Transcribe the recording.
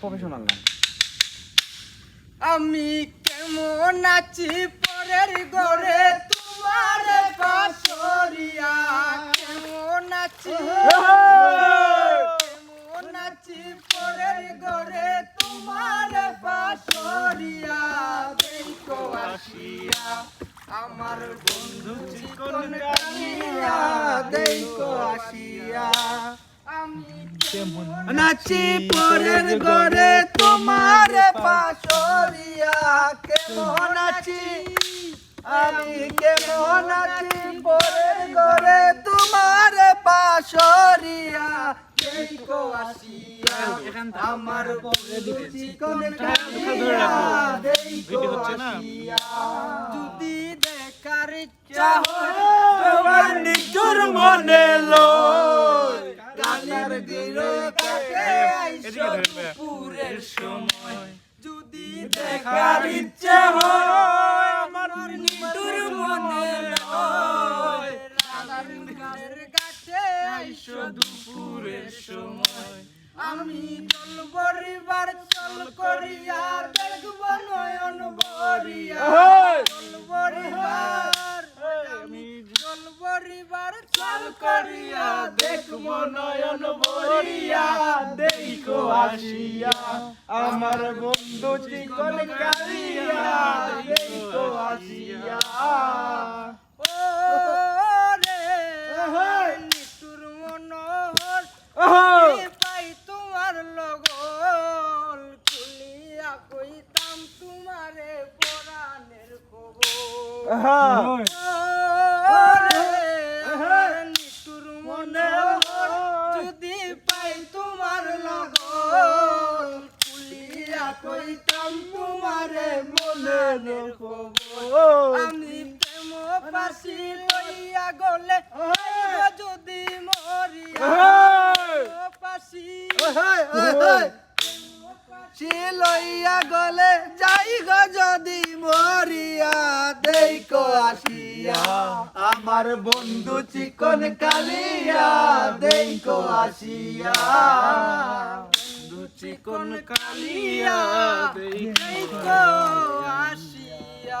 Professional না। আমি কেমন আছি পরের ঘরে তোমার বাসরিয়া, কেমন আছি কেমন আছি পরের ঘরে তোমার বাসরিয়া, দেখো আসিয়া আমার বন্ধু চিকন কালিয়া, দেখো আসিয়া আমি নাচি পরের ঘরে তোমার বাসরিয়া, কেমন আছি আমি কেমন আছি পরের ঘরে তোমার বাসরিয়া, দেখো আসিয়া আমার বন্ধু চিকন কালিয়া, দেখো আসিয়া যদি দেখার ইচ্ছা হয় তোমার নিজের মনে লয়, কালের দিনে কাছে আইসো দুপুরের সময়, যদি দেখার ইচ্ছা হয় আমার নিজের মনে লয়, কালের কাছে আইসো দুপুরের সময়, আমি চল বরিবার চল করিয়া দেখব নয়ন ভরিয়া, চল বরিবার আমি চল বরিবার চল করিয়া দেখব নয়ন ভরিয়া, দেখো আসিয়া আমার বন্ধু চিকন কালিয়া, দেখো আসিয়া ও রে নিতুর মনোহর পাই তোমার লগল, খুলিয়া কইতাম তোমারে পরাণের খবর, নিতুর মনোহর যদি পাই তোমার লগল, খুলিয়া কইতাম তোমারে মনের খবর, আমি প্রেম পাশি লইয়া গলে যদি মরিয়া, পাশি লইয়া গলে যাই গো যদি মরিয়া, দেখো আসিয়া আমার বন্ধু চিকন কালিয়া, দেখো আসিয়া বন্ধু চিকন কালিয়া, দেখো আসিয়া